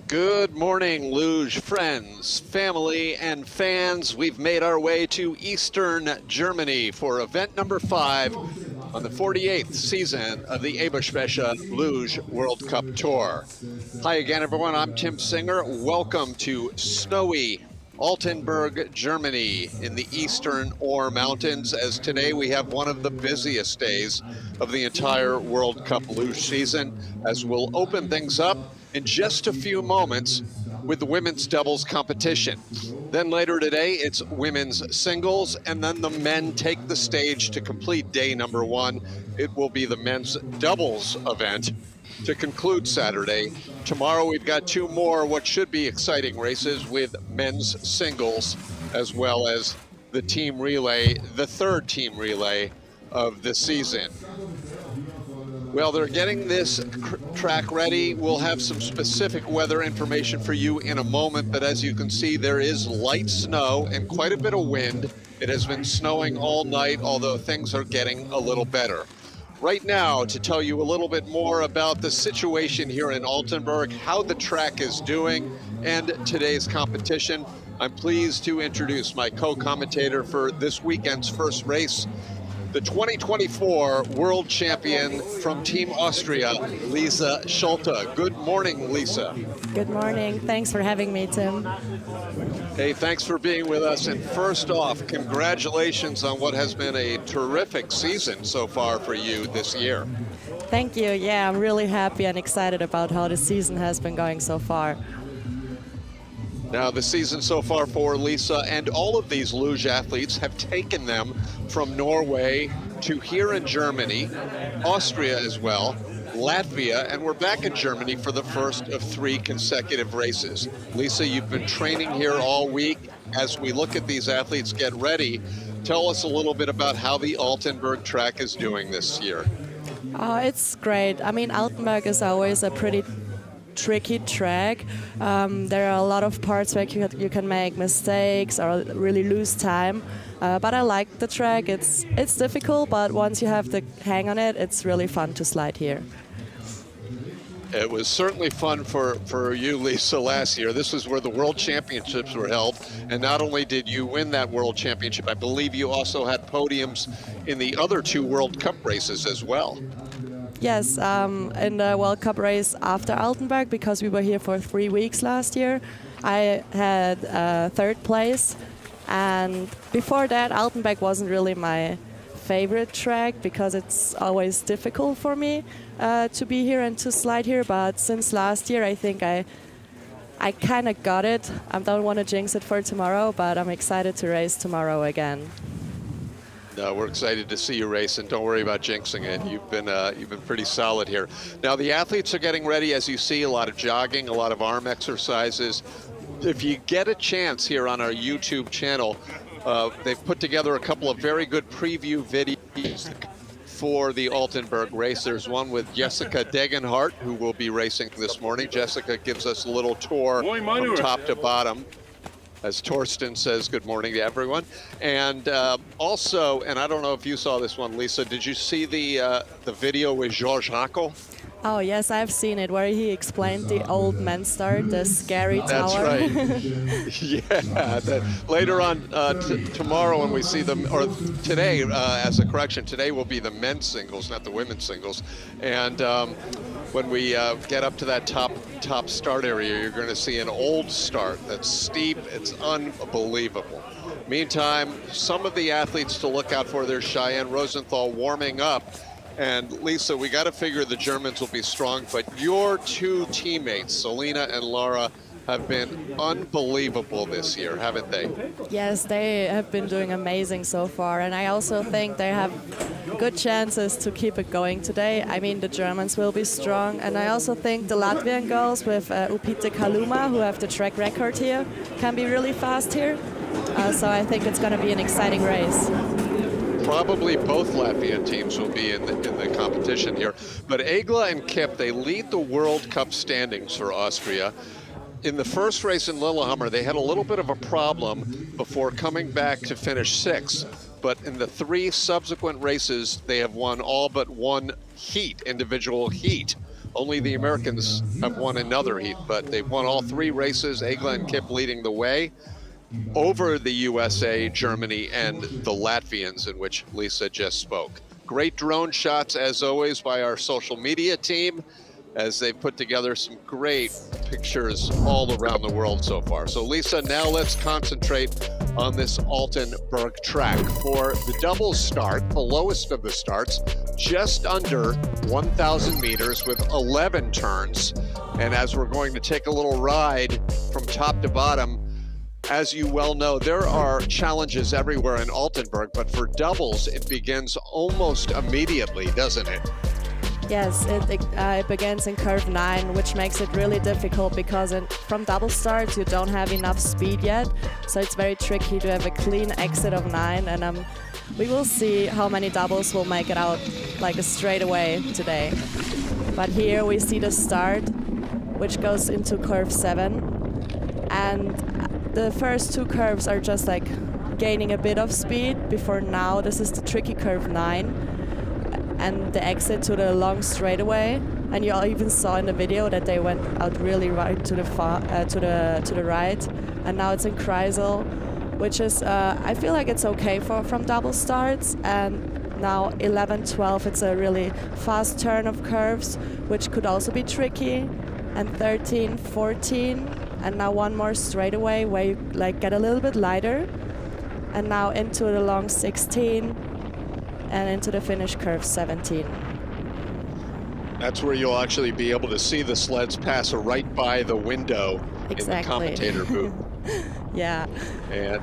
Good morning, Luge friends, family, and fans. We've made our way to Eastern Germany for event number 5 on the 48th season of the EBERSPÄCHER Luge World Cup Tour. Hi again, everyone. I'm Tim Singer. Welcome to snowy ALTENBERG, Germany, in the Eastern Ore Mountains, as today we have one of the busiest days of the entire World Cup Luge season, as we'll open things up in just a few moments with the women's doubles competition. Then later today, it's women's singles, and then the men take the stage to complete day number 1. It will be the men's doubles event to conclude Saturday. Tomorrow we've got 2 more what should be exciting races with men's singles, as well as the team relay, the 3rd team relay of the season. Well, they're getting this track ready. We'll have some specific weather information for you in a moment, but as you can see, there is light snow and quite a bit of wind. It has been snowing all night, although things are getting a little better. Right now, to tell you a little bit more about the situation here in ALTENBERG, how the track is doing, and today's competition, I'm pleased to introduce my co-commentator for this weekend's first race, the 2024 world champion from Team Austria, Lisa Schulte. Good morning, Lisa. Good morning. Thanks for having me, Tim. Hey, thanks for being with us. And first off, congratulations on what has been a terrific season so far for you this year. Thank you. Yeah, I'm really happy and excited about how the season has been going so far. Now, the season so far for Lisa and all of these luge athletes have taken them from Norway to here in Germany, Austria as well, Latvia, and we're back in Germany for the first of 3 consecutive races. Lisa, you've been training here all week. As we look at these athletes get ready, tell us a little bit about how the ALTENBERG track is doing this year. It's great. I mean, ALTENBERG is always a pretty tricky track. There are a lot of parts where you can make mistakes or really lose time. But I like the track. It's difficult, but once you have the hang on it, it's really fun to slide here. It was certainly fun for you, Lisa, last year. This was where the World Championships were held, and not only did you win that World Championship, I believe you also had podiums in the other 2 World Cup races as well. Yes, in the World Cup race after ALTENBERG, because we were here for 3 weeks last year, I had 3rd place. And before that, ALTENBERG wasn't really my favorite track because it's always difficult for me to be here and to slide here. But since last year, I think I kind of got it. I don't want to jinx it for tomorrow, but I'm excited to race tomorrow again. No, we're excited to see you race, and don't worry about jinxing it. You've been pretty solid here. Now, the athletes are getting ready, as you see, a lot of jogging, a lot of arm exercises. If you get a chance here on our YouTube channel, they've put together a couple of very good preview videos for the ALTENBERG race. There's one with Jessica Degenhardt, who will be racing this morning. Jessica gives us a little tour from top to bottom. As Torsten says, good morning to everyone. And also, and I don't know if you saw this one, Lisa, did you see the video with Georges Racco? Oh, yes, I've seen it, where he explained the old men's start, the scary tower. That's right. Yeah, later on tomorrow when we see them, or today, as a correction, today will be the men's singles, not the women's singles. And when we get up to that top start area, you're going to see an old start that's steep. It's unbelievable. Meantime, some of the athletes to look out for, there's Cheyenne Rosenthal warming up. And Lisa, we got to figure the Germans will be strong, but your 2 teammates, Selena and Laura, have been unbelievable this year, haven't they? Yes, they have been doing amazing so far, and I also think they have good chances to keep it going today. I mean, the Germans will be strong, and I also think the Latvian girls with Upite Kaluma, who have the track record here, can be really fast here. So I think it's going to be an exciting race. Probably both Latvian teams will be in the competition here. But Egla and Kip, they lead the World Cup standings for Austria. In the first race in Lillehammer, they had a little bit of a problem before coming back to finish 6th. But in the 3 subsequent races, they have won all but 1 individual heat. Only the Americans have won another heat, but they've won all 3 races. Egla and Kip leading the way over the USA, Germany, and the Latvians, in which Lisa just spoke. Great drone shots, as always, by our social media team, as they've put together some great pictures all around the world so far. So Lisa, now let's concentrate on this ALTENBERG track. For the double start, the lowest of the starts, just under 1,000 meters with 11 turns. And as we're going to take a little ride from top to bottom, as you well know, there are challenges everywhere in ALTENBERG, but for doubles, it begins almost immediately, doesn't it? Yes, it begins in curve 9, which makes it really difficult because from double starts you don't have enough speed yet, so it's very tricky to have a clean exit of 9, and we will see how many doubles will make it out like a straightaway today. But here we see the start, which goes into curve 7, and the first 2 curves are just like gaining a bit of speed before now. This is the tricky curve 9. And the exit to the long straightaway, and you all even saw in the video that they went out really right to the right, and now it's in Kreisel, which is I feel like it's okay from double starts. And now 11-12, it's a really fast turn of curves, which could also be tricky, and 13-14, and now one more straightaway where you like get a little bit lighter, and now into the long 16. And into the finish curve 17. That's where you'll actually be able to see the sleds pass right by the window in the commentator booth. Yeah. And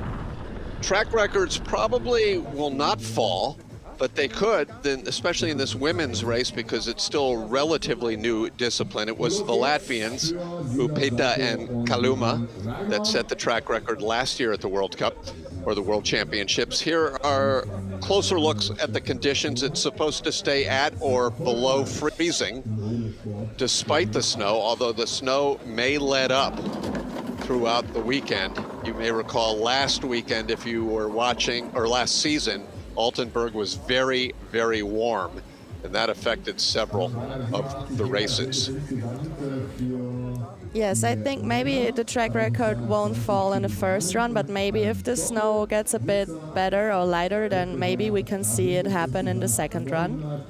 track records probably will not fall, but they could, then, especially in this women's race, because it's still a relatively new discipline. It was the Latvians, Upita and Kaluma, that set the track record last year at the World Cup, or the World Championships. Here are closer looks at the conditions. It's supposed to stay at or below freezing, despite the snow, although the snow may let up throughout the weekend. You may recall last weekend, if you were watching, or last season, ALTENBERG was very, very warm, and that affected several of the races. Yes, I think maybe the track record won't fall in the first run, but maybe if the snow gets a bit better or lighter, then maybe we can see it happen in the second run.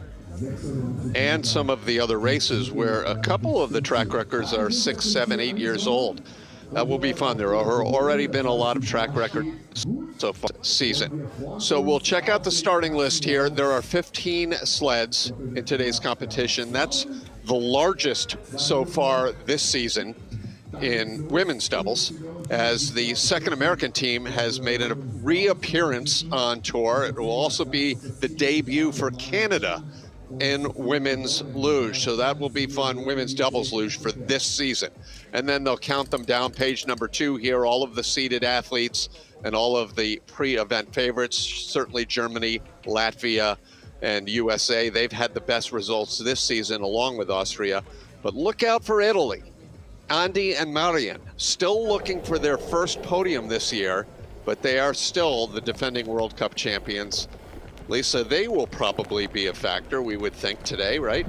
And some of the other races where a couple of the track records are 6, 7, 8 years old. That will be fun. There have already been a lot of track records so far this season. So we'll check out the starting list here. There are 15 sleds in today's competition. That's the largest so far this season in women's doubles, as the second American team has made a reappearance on tour. It will also be the debut for Canada in women's luge, so that will be fun, women's doubles luge for this season. And then they'll count them down. Page number 2 here, all of the seeded athletes and all of the pre-event favorites. Certainly Germany, Latvia, and USA. They've had the best results this season along with Austria. But look out for Italy. Andy and Marian still looking for their first podium this year, but they are still the defending World Cup champions. Lisa, they will probably be a factor, we would think, today, right?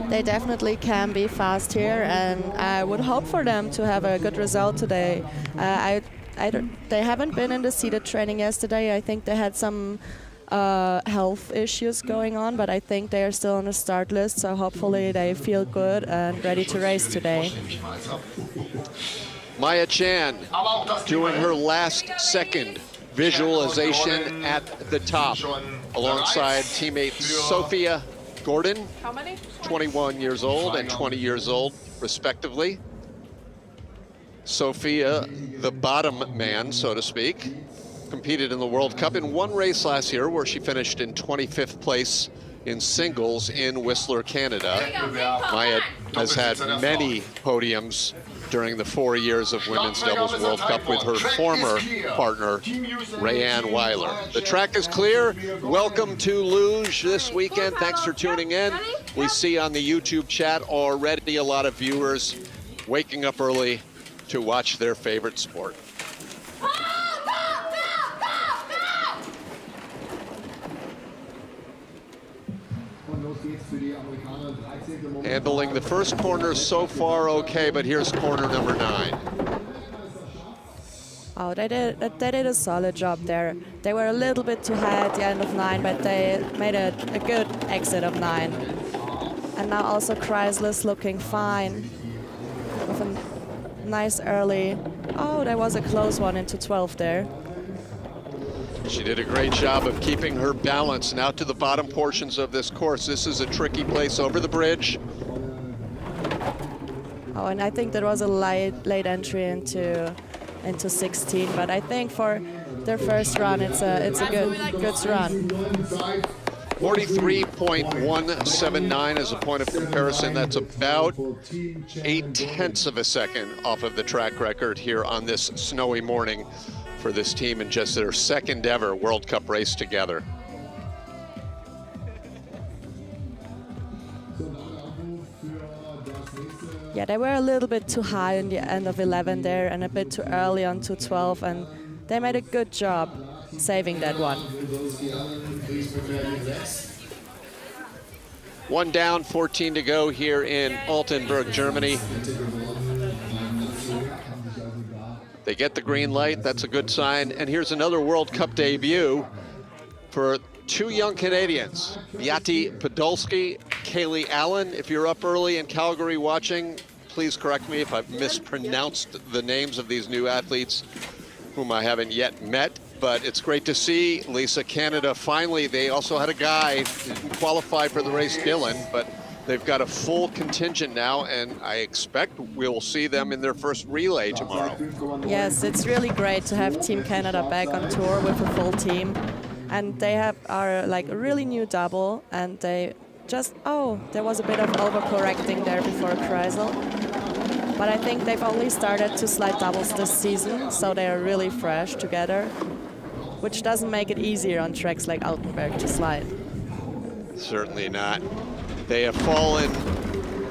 They definitely can be fast here, and I would hope for them to have a good result today. They haven't been in the seated training yesterday. I think they had some health issues going on, but I think they are still on the start list, so hopefully they feel good and ready to race today. Maya Chan doing her last second visualization at the top alongside teammate Sophia Gordon, 21 years old and 20 years old respectively. Sophia, the bottom man, so to speak, competed in the World Cup in one race last year where she finished in 25th place in singles in Whistler, Canada. Maya has had many podiums during the 4 years of Women's Doubles World Cup with her former partner, Rayanne Weiler. The track is clear. Welcome to Luge this weekend. Thanks for tuning in. We see on the YouTube chat already a lot of viewers waking up early to watch their favorite sport. Handling the first corner so far okay, but here's corner number 9. Oh, they did a solid job there. They were a little bit too high at the end of 9, but they made a good exit of 9. And now also Chrysler's looking fine with a nice early. Oh, there was a close one into 12 there. She did a great job of keeping her balance. Now to the bottom portions of this course. This is a tricky place over the bridge. Oh, and I think there was a late entry into 16, but I think for their first run, it's a good run. 43.179 as a point of comparison. That's about 0.8 of a second off of the track record here on this snowy morning for this team in just their second ever World Cup race together. Yeah, they were a little bit too high in the end of 11 there and a bit too early onto 12, and they made a good job saving that one. One down, 14 to go here in Altenberg, Germany. They get the green light, that's a good sign. And here's another World Cup debut for 2 young Canadians, Beate Podolsky, Kaylee Allen. If you're up early in Calgary watching, please correct me if I've mispronounced the names of these new athletes whom I haven't yet met, but it's great to see. Lisa, Canada, finally, they also had a guy who didn't qualify for the race, Dylan, but they've got a full contingent now, and I expect we'll see them in their first relay tomorrow. Yes, it's really great to have Team Canada back on tour with a full team. And they are like a really new double, and they just, there was a bit of overcorrecting there before Chrysler. But I think they've only started to slide doubles this season, so they are really fresh together, which doesn't make it easier on tracks like Altenberg to slide. Certainly not. They have fallen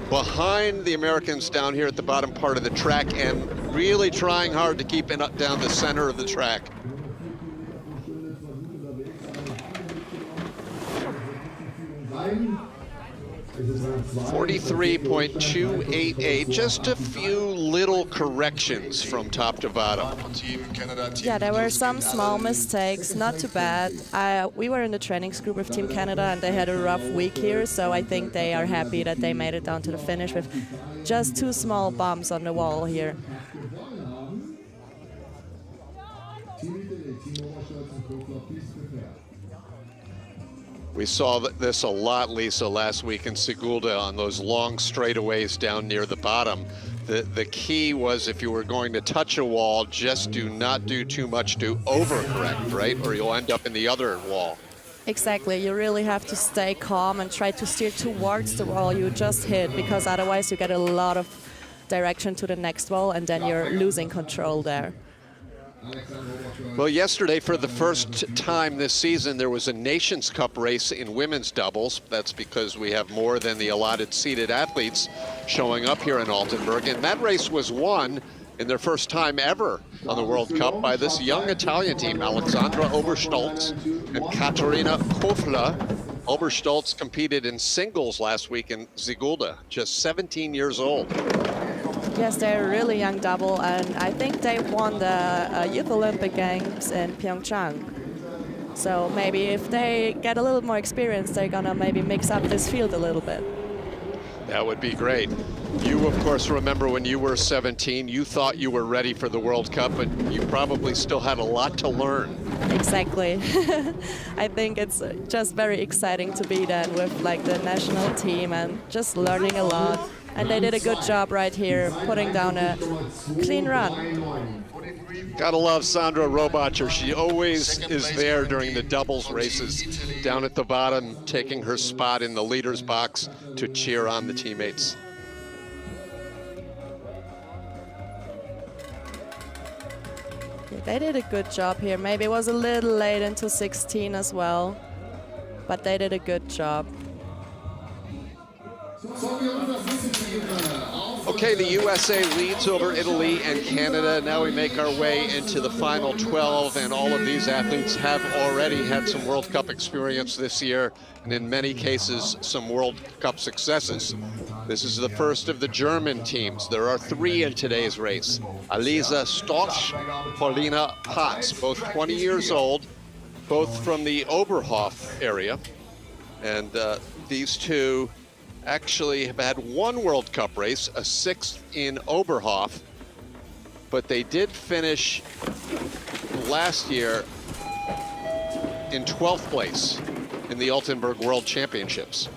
behind the Americans down here at the bottom part of the track and really trying hard to keep it up down the center of the track. 43.288, just a few little corrections from top to bottom. Yeah, there were some small mistakes, not too bad. We were in the trainings group with Team Canada and they had a rough week here, so I think they are happy that they made it down to the finish with just 2 small bumps on the wall here. We saw this a lot, Lisa, last week in Sigulda on those long straightaways down near the bottom. The key was if you were going to touch a wall, just do not do too much to overcorrect, right? Or you'll end up in the other wall. Exactly. You really have to stay calm and try to steer towards the wall you just hit, because otherwise you get a lot of direction to the next wall and then you're losing control there. Well, yesterday, for the first time this season, there was a Nations Cup race in women's doubles. That's because we have more than the allotted seated athletes showing up here in Altenberg. And that race was won in their first time ever on the World Cup by this young Italian team, Alexandra Oberstolz and Katarina Kofler. Oberstolz competed in singles last week in Sigulda, just 17 years old. Yes, they're a really young double, and I think they won the Youth Olympic Games in Pyeongchang. So maybe if they get a little more experience, they're gonna maybe mix up this field a little bit. That would be great. You, of course, remember when you were 17, you thought you were ready for the World Cup, but you probably still had a lot to learn. Exactly. I think it's just very exciting to be there with like the national team and just learning a lot. And they did a good job right here, putting down a clean run. Gotta love Sandra Robacher. She always is there during the doubles races, down at the bottom, taking her spot in the leader's box to cheer on the teammates. Yeah, they did a good job here. Maybe it was a little late into 16 as well, but they did a good job. Okay, Okay, the USA leads over Italy and Canada. Now we make our way into the final 12, and all of these athletes have already had some World Cup experience this year, and in many cases, some World Cup successes. This is the first of the German teams. There are 3 in today's race. Alisa Storch, Paulina Potts, both 20 years old, both from the Oberhof area. And these two actually have had 1 World Cup race, a 6th in Oberhof, but they did finish last year in 12th place in the ALTENBERG World Championships.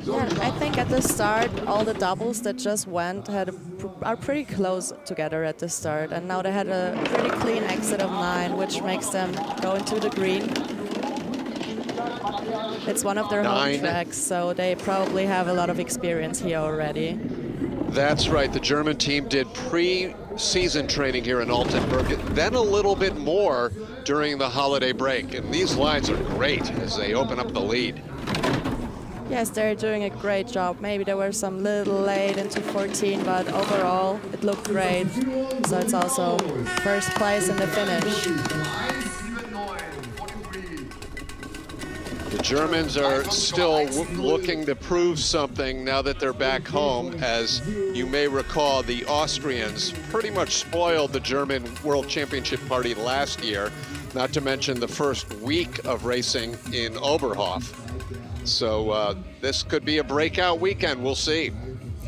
Yeah, I think at the start, all the doubles that just went are pretty close together at the start, and now they had a pretty clean exit of 9, which makes them go into the green. It's one of their home tracks, so they probably have a lot of experience here already. That's right. The German team did pre-season training here in ALTENBERG, then a little bit more during the holiday break, and these lines are great as they open up the lead. Yes, they're doing a great job. Maybe they were some little late into 14, but overall it looked great. So it's also first place in the finish. The Germans are still looking to prove something now that they're back home. As you may recall, the Austrians pretty much spoiled the German World Championship party last year, not to mention the first week of racing in Oberhof. So this could be a breakout weekend. We'll see.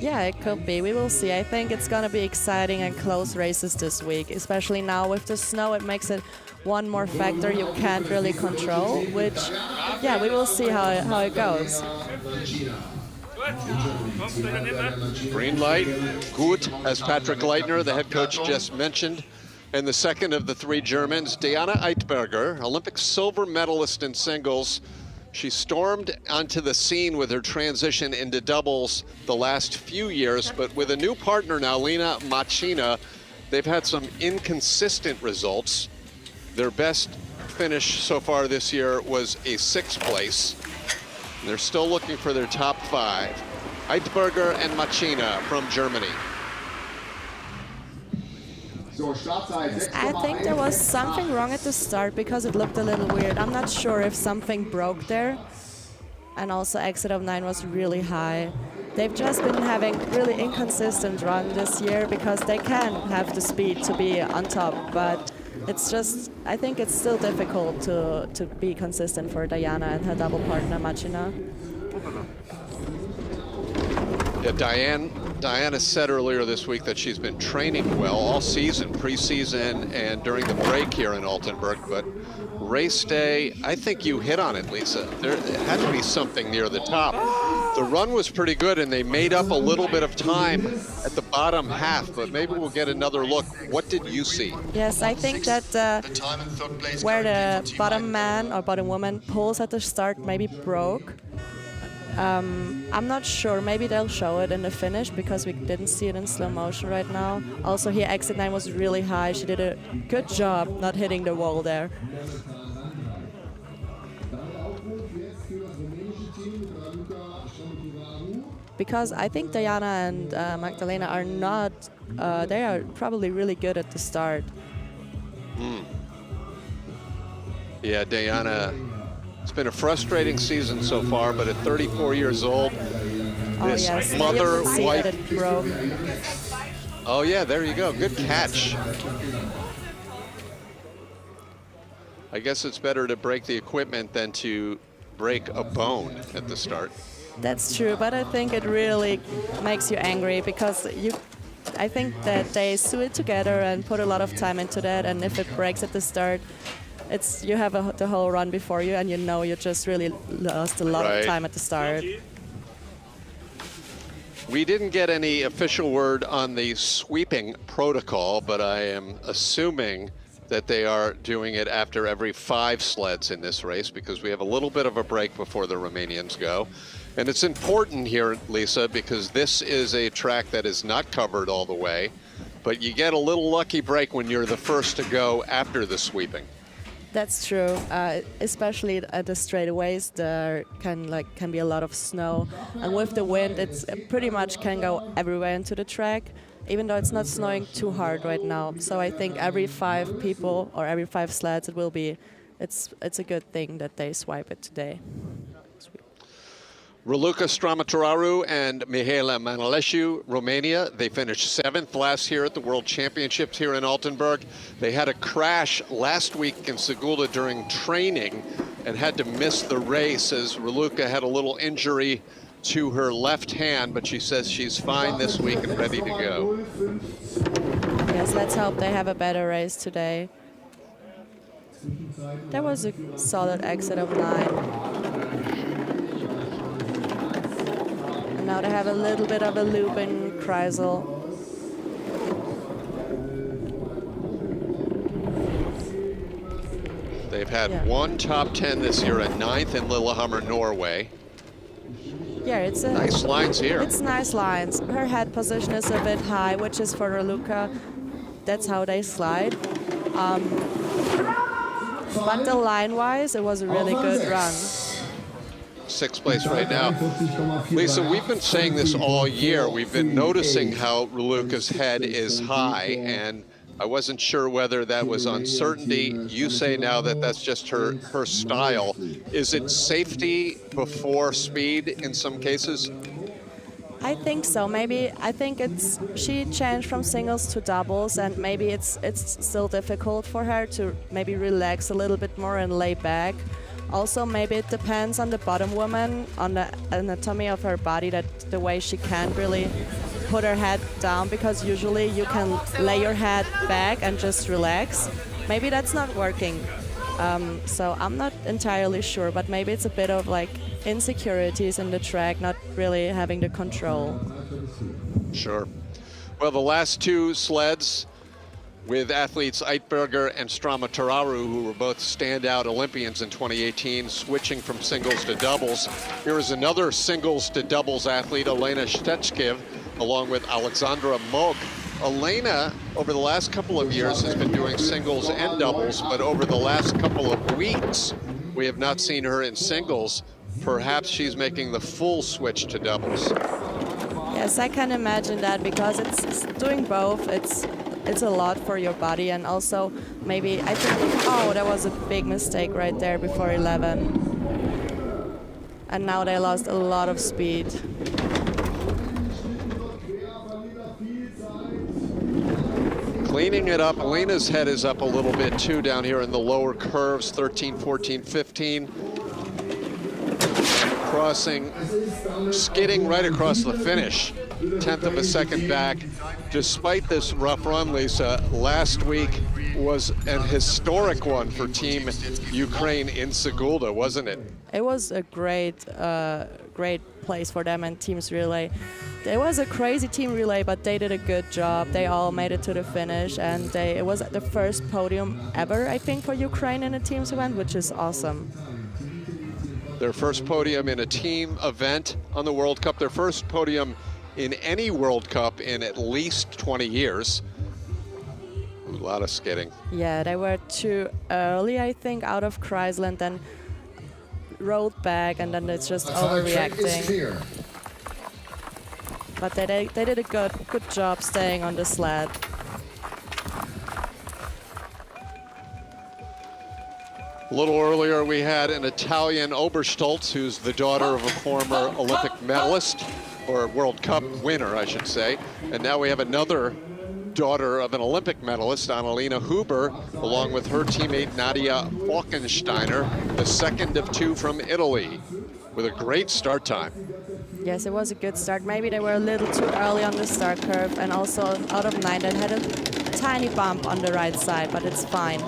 Yeah, it could be. We will see. I think it's going to be exciting and close races this week, especially now with the snow. It makes it one more factor you can't really control, which, yeah, we will see how it goes. Green light, good, as Patrick Leitner, the head coach, just mentioned. And the second of the 3 Germans, Diana Eitberger, Olympic silver medalist in singles. She stormed onto the scene with her transition into doubles the last few years, but with a new partner now, Lena Machina, they've had some inconsistent results. Their best finish so far this year was a 6th place. They're still looking for their top 5. Eitberger and Machina from Germany. I think there was something wrong at the start because it looked a little weird. I'm not sure if something broke there. And also exit of 9 was really high. They've just been having really inconsistent run this year because they can have the speed to be on top, but it's just, I think it's still difficult to be consistent for Diana and her double partner Machina. Yeah, Diana said earlier this week that she's been training well all season, preseason, and during the break here in ALTENBERG, but race day, I think you hit on it, Lisa. There had to be something near the top. The run was pretty good, and they made up a little bit of time at the bottom half, but maybe we'll get another look. What did you see? Yes, I think that where the bottom man or bottom woman pulls at the start maybe broke. I'm not sure. Maybe they'll show it in the finish because we didn't see it in slow motion right now. Also here, exit 9 was really high. She did a good job not hitting the wall there. Because I think Diana and Magdalena are not, they are probably really good at the start. Yeah, Diana, it's been a frustrating season so far, but at 34 years old, this mother, wife. Oh yeah, there you go, good catch. I guess it's better to break the equipment than to break a bone at the start. That's true, but I think it really makes you angry because I think that they sew it together and put a lot of time into that, and if it breaks at the start, you have the whole run before you, and you know you just really lost a lot of time at the start. We didn't get any official word on the sweeping protocol, but I am assuming that they are doing it after every 5 sleds in this race because we have a little bit of a break before the Romanians go. And it's important here, Lisa, because this is a track that is not covered all the way, but you get a little lucky break when you're the first to go after the sweeping. That's true. Especially at the straightaways, there can be a lot of snow, and with the wind, it pretty much can go everywhere into the track. Even though it's not snowing too hard right now, so I think every 5 people or every 5 sleds, it's a good thing that they swipe it today. Raluca Strămăturaru and Mihaela Manolescu, Romania, they finished 7th last year at the World Championships here in Altenberg. They had a crash last week in Sigulda during training and had to miss the race as Raluca had a little injury to her left hand, but she says she's fine this week and ready to go. Yes, let's hope they have a better race today. That was a solid exit of 9. Now they have a little bit of a loop in Kreisel. They've had one top 10 this year, a 9th in Lillehammer, Norway. Yeah, it's nice lines here. It's nice lines. Her head position is a bit high, which is for Raluca. That's how they slide. But the line-wise, it was a really good run. 6th place right now. Lisa, we've been saying this all year. We've been noticing how Raluca's head is high, and I wasn't sure whether that was uncertainty. You say now that that's just her style. Is it safety before speed in some cases? I think so. I think she changed from singles to doubles, and maybe it's still difficult for her to maybe relax a little bit more and lay back. Also, maybe it depends on the bottom woman, on the anatomy of her body, that the way she can't really put her head down, because usually you can lay your head back and just relax. Maybe that's not working. So I'm not entirely sure, but maybe it's a bit of like insecurities in the track, not really having the control. Sure. Well, the last 2 sleds with athletes Eitberger and Strămăturaru, who were both standout Olympians in 2018, switching from singles to doubles. Here is another singles to doubles athlete, Elena Stechkiv, along with Alexandra Mog. Elena, over the last couple of years, has been doing singles and doubles, but over the last couple of weeks, we have not seen her in singles. Perhaps she's making the full switch to doubles. Yes, I can imagine that, because it's doing both. It's a lot for your body, and also maybe I think, oh, that was a big mistake right there before 11. And now they lost a lot of speed. Cleaning it up, Elena's head is up a little bit too down here in the lower curves, 13, 14, 15. Crossing, skidding right across the finish, 1/10 of a second back. Despite this rough run, Lisa, last week was an historic one for Team Ukraine in Sigulda, wasn't it? It was a great place for them and teams relay. It was a crazy team relay, but they did a good job. They all made it to the finish, and it was the first podium ever, I think, for Ukraine in a teams event, which is awesome. Their first podium in a team event on the World Cup, their first podium in any World Cup in at least 20 years. A lot of skidding. Yeah, they were too early, I think, out of Kreisel, and then rolled back, and then it's just overreacting. But they did a good job staying on the sled. A little earlier, we had an Italian Oberstolz, who's the daughter of a former Olympic medalist, or World Cup winner, I should say. And now we have another daughter of an Olympic medalist, Annalena Huber, along with her teammate Nadia Falkensteiner, the second of 2 from Italy, with a great start time. Yes, it was a good start. Maybe they were a little too early on the start curve, and also out of 9 they had a tiny bump on the right side, but it's fine.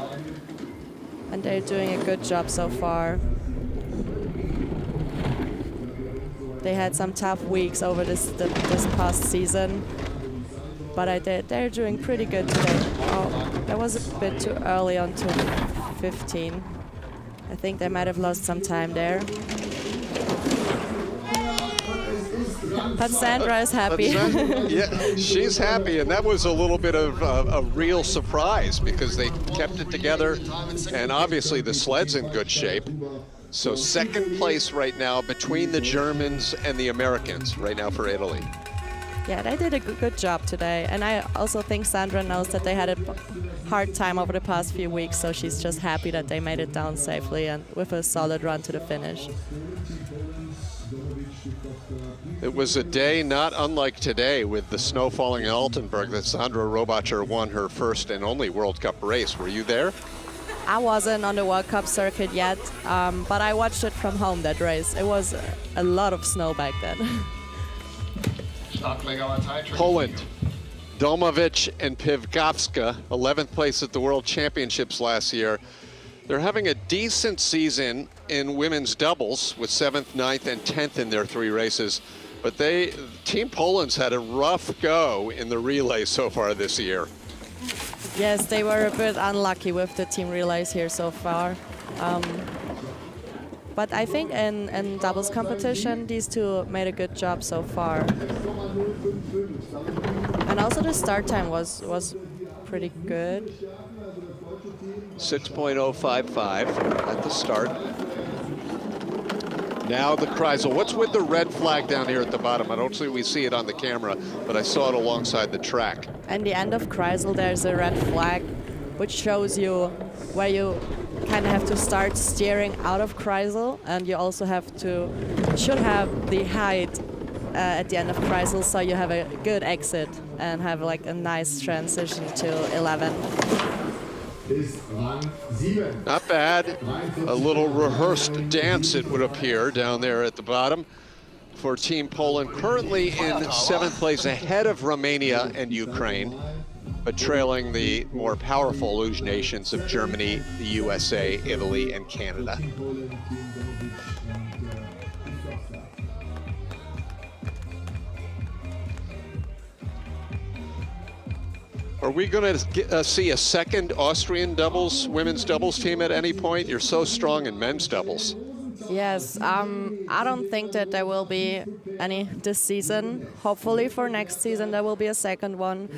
And they're doing a good job so far. They had some tough weeks over this past season, but they're doing pretty good today. Oh, that was a bit too early on to 15. I think they might have lost some time there. But Sandra is happy. Yeah, she's happy, and that was a little bit of a real surprise because they kept it together, and obviously the sled's in good shape. So second place right now between the Germans and the Americans right now for Italy. Yeah, they did a good job today. And I also think Sandra knows that they had a hard time over the past few weeks, so she's just happy that they made it down safely and with a solid run to the finish. It was a day not unlike today with the snow falling in Altenberg that Sandra Robacher won her first and only World Cup race. Were you there? I wasn't on the World Cup circuit yet, but I watched it from home, that race. It was a lot of snow back then. Poland, Domovic and Pivkowska, 11th place at the World Championships last year. They're having a decent season in women's doubles with 7th, 9th, and 10th in their 3 races. But Team Poland's had a rough go in the relay so far this year. Yes, they were a bit unlucky with the team relays here so far. But I think in doubles competition, these two made a good job so far. And also the start time was pretty good. 6.055 at the start. Now the Kreisel. What's with the red flag down here at the bottom? I don't see we see it on the camera, but I saw it alongside the track. At the end of Kreisel, there's a red flag, which shows you where you kind of have to start steering out of Kreisel, and you also should have the height at the end of Kreisel, so you have a good exit and have like a nice transition to 11. Not bad. A little rehearsed dance, it would appear, down there at the bottom for Team Poland. Currently in 7th place ahead of Romania and Ukraine, but trailing the more powerful luge nations of Germany, the USA, Italy, and Canada. Are we going to see a second Austrian women's doubles team at any point? You're so strong in men's doubles. Yes, I don't think that there will be any this season. Hopefully for next season there will be a second one,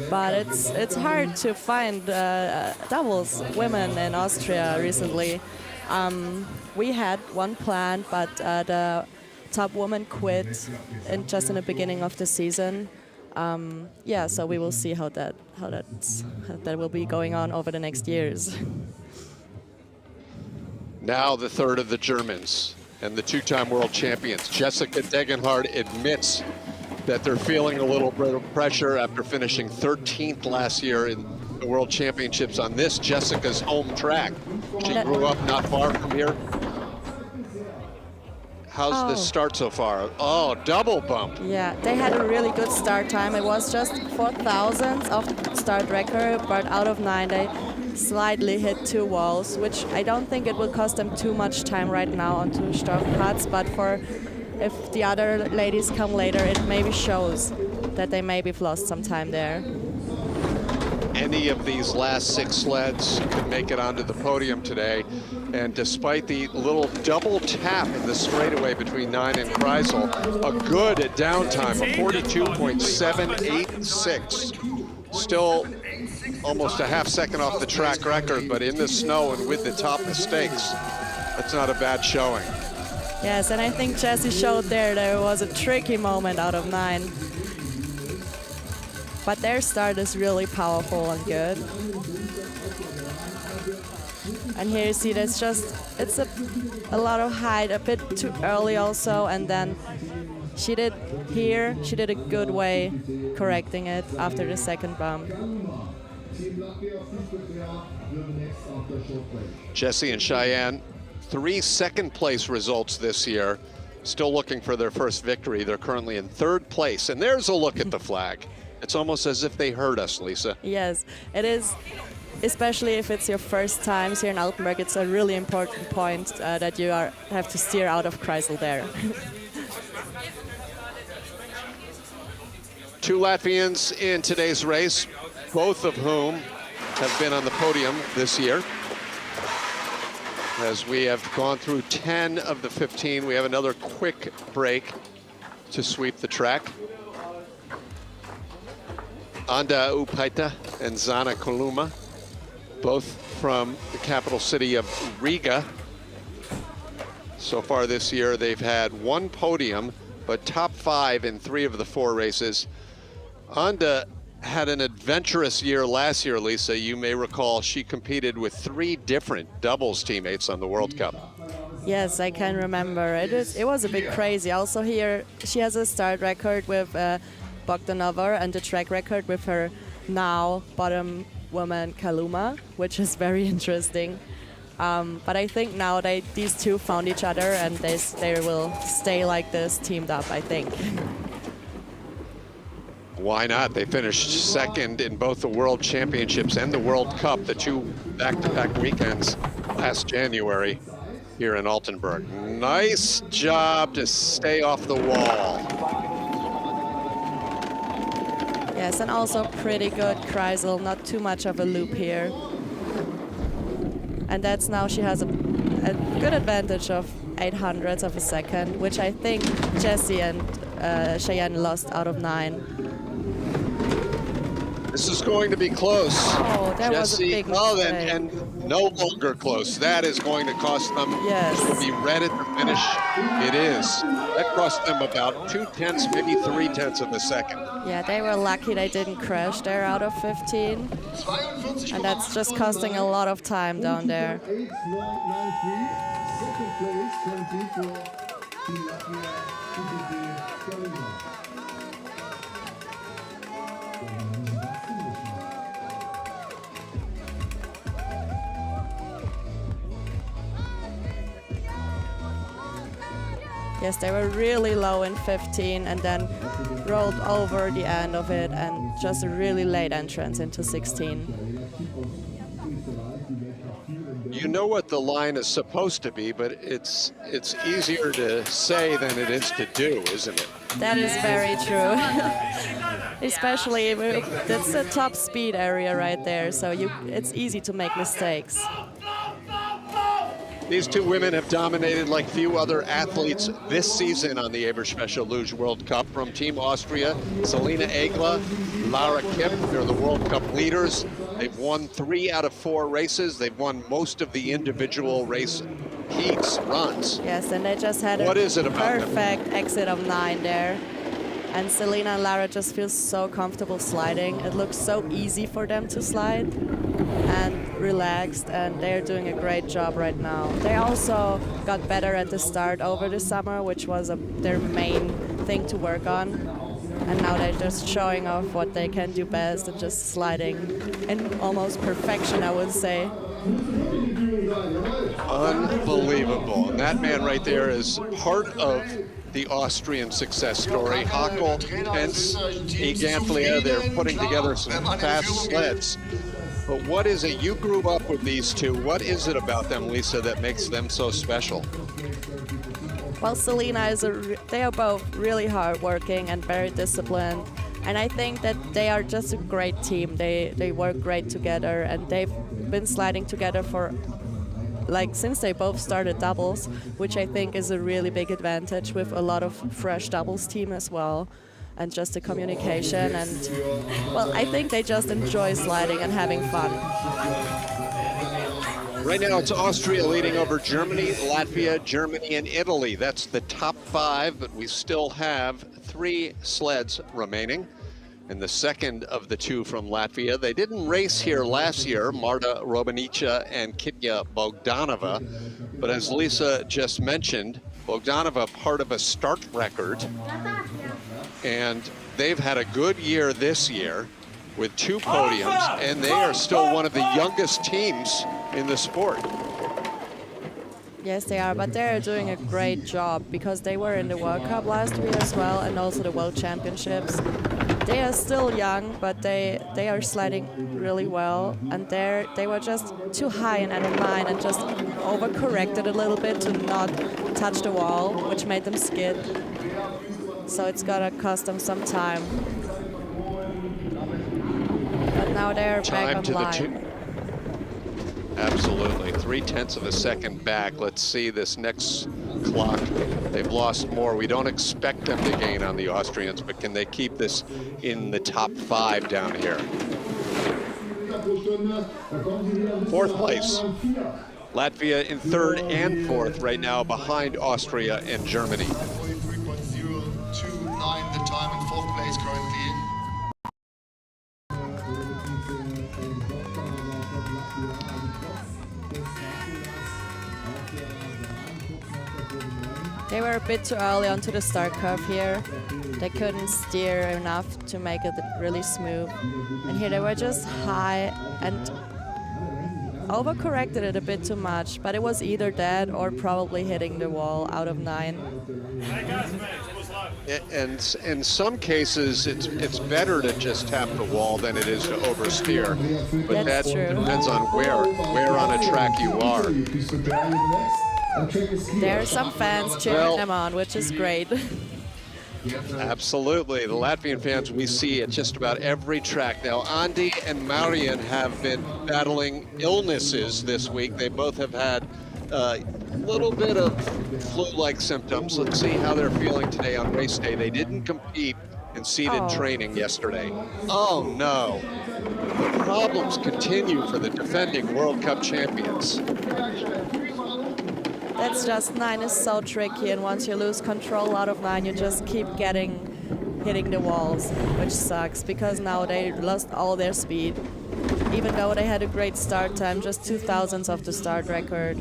but it's hard to find doubles women in Austria recently. We had one planned, but the top woman quit just in the beginning of the season. Yeah, so we will see how that will be going on over the next years. Now the third of the Germans and the 2-time world champions. Jessica Degenhardt admits that they're feeling a little bit of pressure after finishing 13th last year in the World Championships on this Jessica's home track. She grew up not far from here. How's the start so far? Oh, double bump. Yeah, they had a really good start time. It was just 4,000th of the start record, but out of 9 they slightly hit 2 walls, which I don't think it will cost them too much time right now on 2 stock cuts, but if the other ladies come later, it maybe shows that they maybe have lost some time there. Any of these last 6 sleds could make it onto the podium today, and despite the little double tap in the straightaway between 9 and Kreisel, a good downtime of 42.786. Still almost a half second off the track record, but in the snow and with the top mistakes, that's not a bad showing. Yes, and I think Jessie showed there was a tricky moment out of 9. But their start is really powerful and good. And here you see it's a lot of height, a bit too early also, and then she did a good way correcting it after the second bump. Jessie and Cheyenne, 3 second place results this year, still looking for their first victory. They're currently in 3rd place, and there's a look at the flag. It's almost as if they heard us, Lisa. Yes, it is, especially if it's your first time here in Altenberg. It's a really important point that you have to steer out of Kreisel there. 2 Latvians in today's race, both of whom have been on the podium this year. As we have gone through 10 of the 15, we have another quick break to sweep the track. Anda Upaita and Zana Koluma, both from the capital city of Riga. So far this year, they've had one podium, but top 5 in 3 of the 4 races. Anda had an adventurous year last year, Lisa. You may recall she competed with 3 different doubles teammates on the World Cup. Yes, I can remember. It was a bit crazy. Also here, she has a start record with Bogdanova and a track record with her now bottom woman Kaluma, which is very interesting. But I think now these two found each other and they will stay like this, teamed up, I think. Why not? They finished second in both the World Championships and the World Cup, the 2 back-to-back weekends last January here in Altenberg. Nice job to stay off the wall. Yes, and also pretty good Kreisel, not too much of a loop here. And that's now she has a good advantage of 0.08 of a second, which I think Jessie and Cheyenne lost out of 9. This is going to be close. Oh, that was a big mistake. And no longer close. That is going to cost them. Yes. To be ready to finish. It is. That cost them about 0.2, maybe 0.3 of a second. Yeah, they were lucky they didn't crash there out of 15. And that's just costing a lot of time down there. Yes, they were really low in 15 and then rolled over the end of it and just a really late entrance into 16. You know what the line is supposed to be, but it's easier to say than it is to do, isn't it? That is very true. Especially, that's the top speed area right there, so it's easy to make mistakes. These 2 women have dominated like few other athletes this season on the EBERSPÄCHER Luge World Cup. From Team Austria, Selina Egla, Lara Kipp, they're the World Cup leaders. They've won 3 out of 4 races. They've won most of the individual race heats, runs. Yes, and they just had a perfect exit of 9 there. And Selina and Lara just feel so comfortable sliding. It looks so easy for them to slide and relaxed, and they're doing a great job right now. They also got better at the start over the summer, which was their main thing to work on. And now they're just showing off what they can do best and just sliding in almost perfection, I would say. Unbelievable. And that man right there is part of the Austrian success story. Hakel, Pence, Egantlia, they're putting together some fast sleds. But what is it? You grew up with these 2. What is it about them, Lisa, that makes them so special? Well, Selina they are both really hardworking and very disciplined. And I think that they are just a great team. They work great together, and they've been sliding together for since they both started doubles, which I think is a really big advantage with a lot of fresh doubles team as well, and just the communication. And well, I think they just enjoy sliding and having fun. Right now it's Austria leading over Germany, Latvia, Germany, and Italy. That's the top 5, but we still have 3 sleds remaining. And the second of the 2 from Latvia. They didn't race here last year, Marta Robanica and Kitya Bogdanova. But as Lisa just mentioned, Bogdanova part of a start record. And they've had a good year this year with 2 podiums, and they are still one of the youngest teams in the sport. Yes, they are, but they're doing a great job because they were in the World Cup last year as well, and also the World Championships. They are still young, but they are sliding really well, and they were just too high in Adam 9 and just overcorrected a little bit to not touch the wall, which made them skid. So it's gonna cost them some time. But now they're back online. Absolutely. 0.3 of a second back. Let's see this next clock. They've lost more. We don't expect them to gain on the Austrians, but can they keep this in the top 5 down here? 4th place. Latvia in 3rd and 4th right now, behind Austria and Germany. 43.029 the time in 4th place currently. They were a bit too early onto the start curve here. They couldn't steer enough to make it really smooth. And here they were just high and overcorrected it a bit too much, but it was either that or probably hitting the wall out of 9. And in some cases, it's better to just tap the wall than it is to oversteer. But That's true. Depends on where on a track you are. There are some fans cheering them on, which is great. Absolutely. The Latvian fans we see at just about every track. Now, Andi and Marian have been battling illnesses this week. They both have had a little bit of flu-like symptoms. Let's see how they're feeling today on race day. They didn't compete in seated training yesterday. Oh, no. The problems continue for the defending World Cup champions. That's just 9 is so tricky, and once you lose control out of 9, you just keep hitting the walls, which sucks because now they lost all their speed. Even though they had a great start time, just 0.002 of the start record.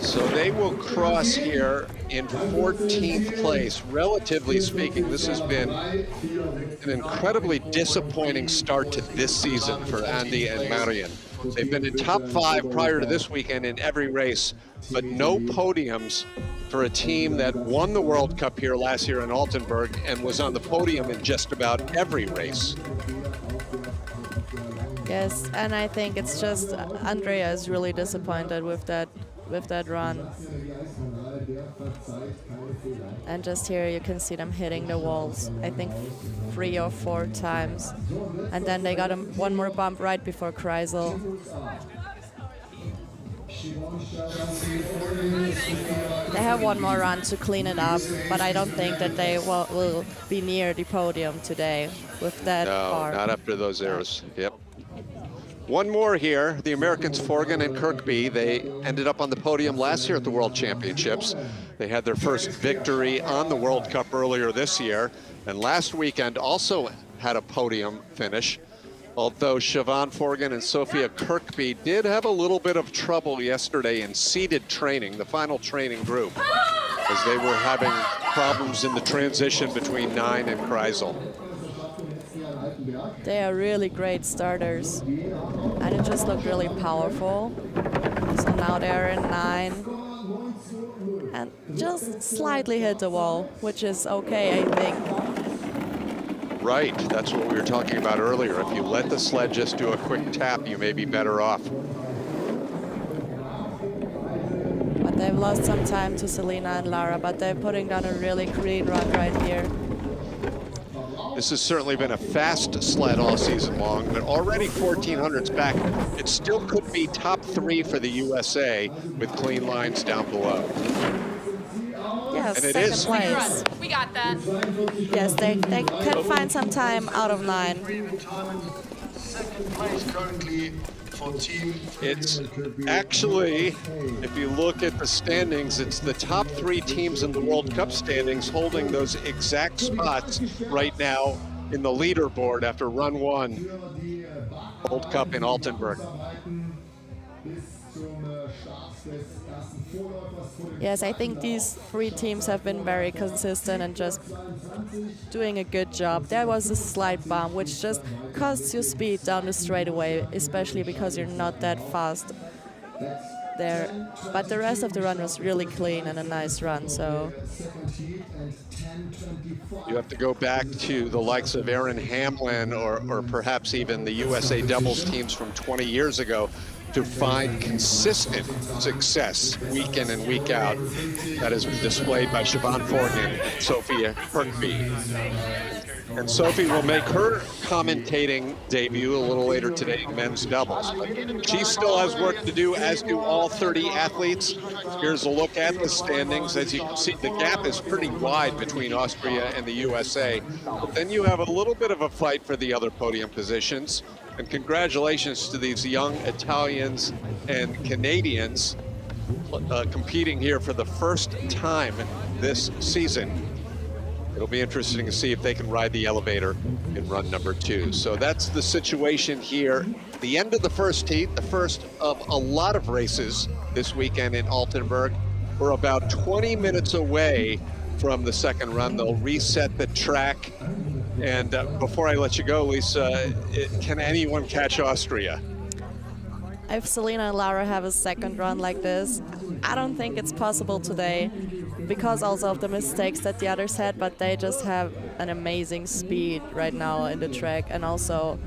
So they will cross here in 14th place. Relatively speaking, this has been an incredibly disappointing start to this season for Andi and Marian. They've been in top 5 prior to this weekend in every race, but no podiums for a team that won the World Cup here last year in ALTENBERG and was on the podium in just about every race. Yes, and I think it's just Andrea is really disappointed with that run. And just here you can see them hitting the walls, I think 3 or 4 times. And then they got one more bump right before Kreisel. They have one more run to clean it up, but I don't think that they will be near the podium today with that car. No, not after those errors. Yep. One more here, the Americans Forgan and Kirkby. They ended up on the podium last year at the World Championships. They had their first victory on the World Cup earlier this year, and last weekend also had a podium finish. Although Siobhan Forgan and Sophia Kirkby did have a little bit of trouble yesterday in seated training, the final training group, as they were having problems in the transition between 9 and Kreisel. They are really great starters, and it just looked really powerful. So now they're in 9, and just slightly hit the wall, which is okay, I think. Right, that's what we were talking about earlier. If you let the sled just do a quick tap, you may be better off. But they've lost some time to Selena and Lara, but they're putting down a really clean run right here. This has certainly been a fast sled all season long, but already 1400s back. It still could be top 3 for the USA with clean lines down below. Yes, and it second is. place. We got that. Yes, they can find some time out of 9. Second place currently for team. It's actually, if you look at the standings, it's the top 3 teams in the World Cup standings holding those exact spots right now in the leaderboard after run 1, World Cup in ALTENBERG. Yes, I think these 3 teams have been very consistent and just doing a good job. There was a slight bump, which just costs you speed down the straightaway, especially because you're not that fast there. But the rest of the run was really clean and a nice run, so. You have to go back to the likes of Aaron Hamlin or perhaps even the USA doubles teams from 20 years ago to find consistent success week in and week out. That has been displayed by Siobhan Forgan and Sophia Kirkby. And Sophie will make her commentating debut a little later today in men's doubles. But she still has work to do, as do all 30 athletes. Here's a look at the standings. As you can see, the gap is pretty wide between Austria and the USA. But then you have a little bit of a fight for the other podium positions. And congratulations to these young Italians and Canadians competing here for the first time this season. It'll be interesting to see if they can ride the elevator in run number 2. So that's the situation here. The end of the first heat, the first of a lot of races this weekend in Altenberg. We're about 20 minutes away from the second run. They'll reset the track. And before I let you go, Lisa, can anyone catch Austria? If Selena and Laura have a second run like this, I don't think it's possible today, because also of the mistakes that the others had, but they just have an amazing speed right now in the track. And also,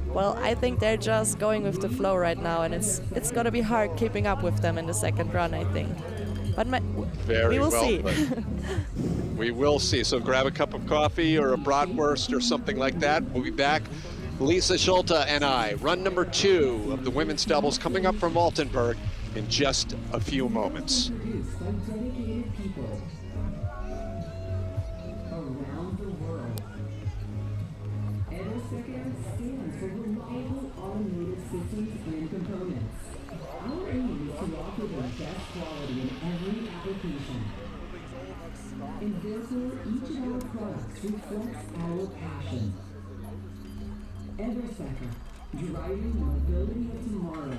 well, I think they're just going with the flow right now, and it's going to be hard keeping up with them in the second run, I think. But we will see. We will see. So grab a cup of coffee or a bratwurst or something like that. We'll be back. Lisa Schulte and I, run number 2 of the women's doubles, coming up from Altenberg in just a few moments. Around the world, EBERSPÄCHER stands for reliable automated systems and components. Our aim is to offer the best quality in every application. And therefore, each of our products reflects our passion. EBERSPÄCHER, driving the mobility of tomorrow.